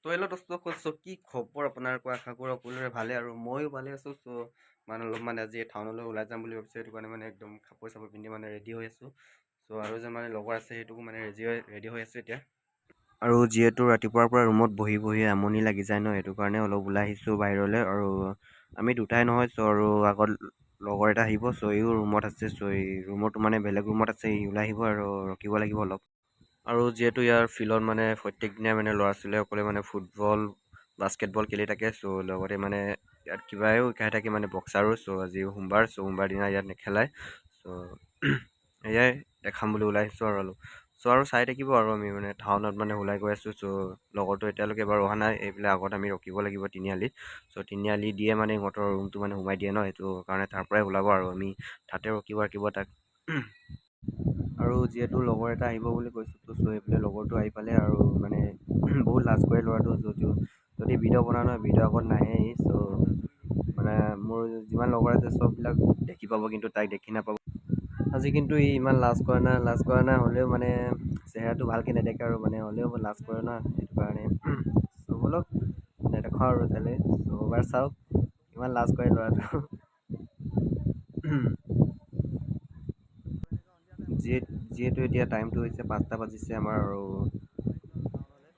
তো এলো দোস্ত কৈছো কি খবৰ আপোনালোকৰ আশা কৰোঁ সকলোৰে ভালে আৰু ময়ো ভালে আছোঁ চ' মানে অলপ মানে আজি টাউনলৈ ওলাই যাম বুলি ভাবিছোঁ সেইটো কাৰণে মানে একদম কাপোৰ চাপোৰ পিন্ধি মানে ৰেডি হৈ আছোঁ চ' আৰু যে মানে লগৰ আছে সেইটোকো মানে ৰেডি হৈ আছোঁ এতিয়া আৰু যিহেতু ৰাতিপুৱাৰ পৰা ৰুমত বহি বহি আমনি লাগি যায় ন সেইটো কাৰণে অলপ ওলাই আহিছোঁ বাহিৰলৈ আৰু আমি দুটাই নহয় চ' আৰু আগত লগৰ এটা আহিব চ' ইও ৰুমত আছে চ' এই ৰুমতো মানে বেলেগ ৰুমত আছে ই ওলাই আহিব আৰু ৰখিব লাগিব অলপ আৰু যিহেতু ইয়াৰ ফিল্ডত মানে প্ৰত্যেক দিনাই মানে ল'ৰা ছোৱালীসকলে মানে ফুটবল বাস্কেটবল খেলি থাকে চ' লগতে মানে ইয়াত কিবাও শিকাই থাকে মানে বক্সাৰো চ' আজি সোমবাৰ দিনা ইয়াত নেখেলাই চ' এয়াই দেখাম বুলি ওলাই আহিছোঁ আৰু অলপ চ' আৰু চাই থাকিব আৰু আমি মানে টাউনত মানে ওলাই গৈ আছোঁ চ' লগৰটো এতিয়ালৈকে বাৰু অহা নাই এইফালে আগত আমি ৰখিব লাগিব তিনিআলিত চ' তিনিআলি দিয়ে মানে ইহঁতৰ ৰুমটো মানে সোমাই দিয়ে ন সেইটো কাৰণে তাৰ পৰাই ওলাব আৰু আমি তাতে ৰখিব তাক আৰু যিহেতু লগৰ এটা আহিব বুলি কৈছোঁ চ' এইফালে লগৰটো আহি পালে আৰু মানে বহুত লাজ কৰে ল'ৰাটো যদিও যদি ভিডিঅ' বনাওঁ নহয় ভিডিঅ' আগত নাহেই চ' মানে মোৰ যিমান লগৰ আছে চববিলাক দেখি পাব কিন্তু তাইক দেখি নাপাব আজি কিন্তু ই ইমান লাজ কৰা নাই হ'লেও মানে চেহেৰাটো ভালকৈ নেদেখে আৰু মানে হ'লেও লাজ কৰে না সেইটো কাৰণে চ' ব'লক নেদেখাওঁ আৰু তালৈ চ' এবাৰ চাওক ইমান লাজ কৰে ল'ৰাটো যিহেতু এতিয়া টাইমটো হৈছে 5টা বাজিছে আমাৰ আৰু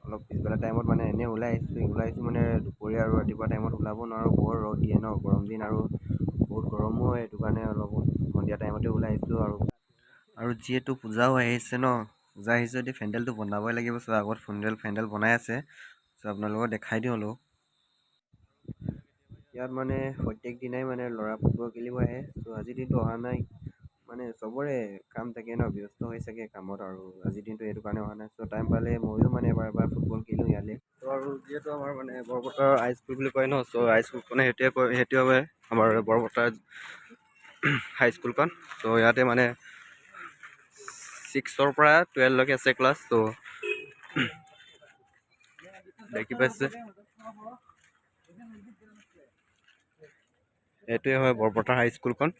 অলপ পিছবেলা টাইমত মানে এনেই ওলাই আহিছোঁ মানে দুপৰীয়া আৰু ৰাতিপুৱা টাইমত ওলাব নোৱাৰোঁ বৰ ৰ'দ দিয়ে ন গৰম দিন আৰু বহুত গৰমো হয় সেইটো কাৰণে অলপ সন্ধিয়া টাইমতে ওলাই আহিছোঁ আৰু যিহেতু পূজাও আহিছে ন পূজা আহিছে যদি পেণ্ডেলটো বনাবই লাগিব চ' আগত পেণ্ডেল বনাই আছে চ' আপোনালোকক দেখাই দিওঁ অলপ ইয়াত মানে প্ৰত্যেক দিনাই মানে ল'ৰা ফুটবল খেলিব আহে চ' আজিৰ দিনটো অহা নাই মানে চবৰে কাম থাকে ন ব্যস্ত হৈ চাগে কামত আৰু আজিৰ দিনটো সেইটো কাৰণে অহা নাই চ' টাইম পালে ময়ো মানে এবাৰ ফুটবল খেলোঁ ইয়ালৈ চ' আৰু যিহেতু আমাৰ মানে বৰপথাৰ হাইস্কুল বুলি কয় ন চ' হাইস্কুল মানে সেইটোৱে আমাৰ বৰপথাৰ হাইস্কুলখন চ' ইয়াতে মানে 6ৰ পৰা 12লৈকে আছে ক্লাছ চ' দেখি পাইছে এইটোৱে হয় বৰপথাৰ হাইস্কুলখন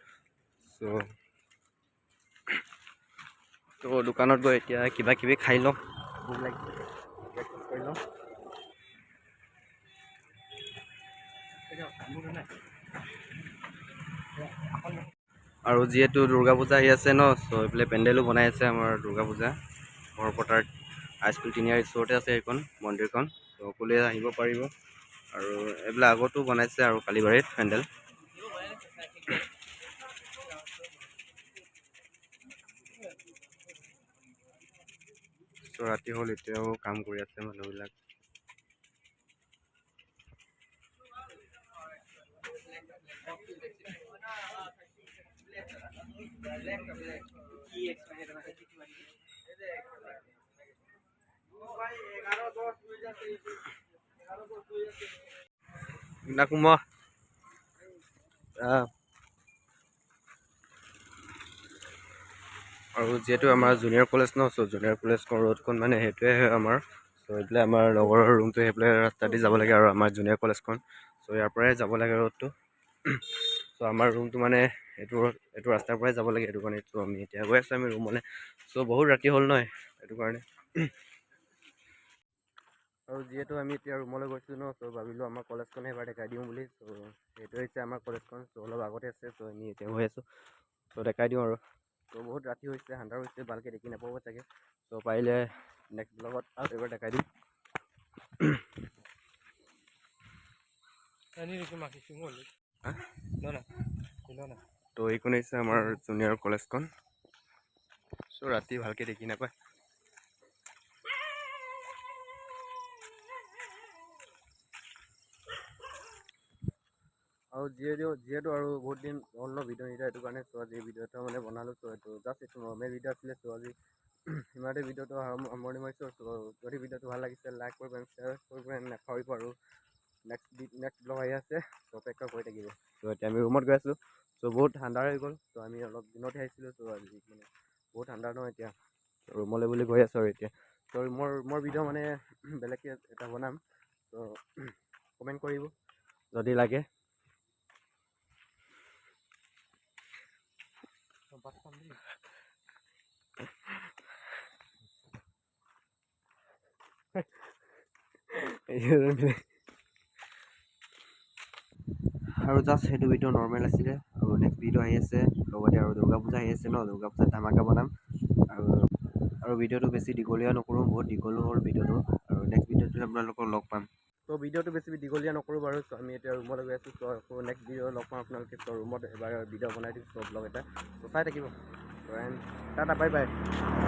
চ' দোকানত গৈ এতিয়া কিবা কিবি খাই লওঁ ভোক লাগিছে ব্ৰেকফাষ্ট কৰি লওঁ আৰু যিহেতু দুৰ্গা পূজা আহি আছে ন চ' এইফালে পেণ্ডেলো বনাই আছে আমাৰ দুৰ্গা পূজা বৰপথাৰ হাইস্কুল তিনিআলিৰ ওচৰতে আছে সেইখন মন্দিৰখন চ' সকলোৱে আহিব পাৰিব আৰু এইবিলাক আগতো বনাইছে আৰু কালিবাৰীত পেণ্ডেল চ' ৰাতি হ'ল এতিয়াও কাম কৰি আছে মানুহবিলাক নাকুমা আৰু যিহেতু আমাৰ জুনিয়ৰ কলেজ ন চ' জুনিয়ৰ কলেজখন ৰোডখন মানে সেইটোৱে হয় আমাৰ চ' এইফালে আমাৰ লগৰৰ ৰুমটো সেইফালে ৰাস্তা দি যাব লাগে আৰু আমাৰ জুনিয়ৰ কলেজখন চ' ইয়াৰ পৰাই যাব লাগে ৰোডটো চ' আমাৰ ৰুমটো মানে এইটো ৰাস্তাৰ পৰাই যাব লাগে সেইটো কাৰণে চ' আমি এতিয়া গৈ আছোঁ আমি ৰুমলৈ চ' বহুত ৰাতি হ'ল নহয় সেইটো কাৰণে আৰু যিহেতু আমি এতিয়া ৰুমলৈ গৈছোঁ ন চ' ভাবিলোঁ আমাৰ কলেজখনে এবাৰ দেখাই দিওঁ বুলি চ' সেইটো হৈছে আমাৰ কলেজখন চ' অলপ আগতে আছে চ' আমি এতিয়া গৈ আছোঁ চ' দেখাই দিওঁ আৰু চ' বহুত ৰাতি হৈছে আন্ধাৰ হৈছে ভালকৈ দেখি নাপাব চাগে চ' পাৰিলে নেক্সট ব্লগত আৰু এবাৰ দেখাই দিম তো এইখন হৈছে আমাৰ জুনিয়ৰ কলেজখন চ' ৰাতি ভালকৈ দেখি নাপায় আৰু যিহেতু আৰু বহুত দিন হ'ল ন ভিডিঅ' নিদিয়া সেইটো কাৰণে চ' আজি ভিডিঅ' এটা মানে বনালোঁ চ' এইটো জাষ্ট এইটো নৰ্মেল ভিডিঅ' আছিলে চ' আজি ইমানতে ভিডিঅ'টো সামৰণি মাৰিছোঁ চ' যদি ভিডিঅ'টো ভাল লাগিছে লাইক কৰিব শ্বেয়াৰ কৰিব নাপাহৰিব আৰু নেক্সট ব্লগ আহি আছে চ' অপেক্ষা কৰি থাকিব চ' এতিয়া আমি ৰুমত গৈ আছোঁ চ' বহুত ঠাণ্ডা হৈ গ'ল চ' আমি অলপ দিনতে আহিছিলোঁ চ' আজি মানে বহুত ঠাণ্ডা নহয় এতিয়া ৰুমলৈ বুলি গৈ আছোঁ আৰু এতিয়া চ' মোৰ ভিডিঅ' মানে বেলেগকৈ এটা বনাম চ' কমেণ্ট কৰিব যদি লাগে আৰু জাষ্ট সেইটো ভিডিঅ' নৰ্মেল আছিলে আৰু নেক্সট ভিডিঅ' আহি আছে লগতে আৰু দুৰ্গা পূজা আহি আছে ন দুৰ্গা পূজাত ধামাকা বনাম আৰু ভিডিঅ'টো বেছি দীঘলীয়া নকৰোঁ বহুত দীঘলো হ'ল ভিডিঅ'টো আৰু নেক্সট ভিডিঅ'টোত আপোনালোকক লগ পাম ত' ভিডিঅ'টো বেছি দীঘলীয়া নকৰোঁ বাৰু চ' আমি এতিয়া ৰুমলৈ গৈ আছোঁ চ' আকৌ নেক্সট ভিডিঅ' লগ পাম আপোনালোকে চ' ৰুমত এবাৰ ভিডিঅ' বনাই দিছোঁ চ' ব্লগ এটা চ' চাই থাকিব চ' এণ্ড টাটা বাই বাই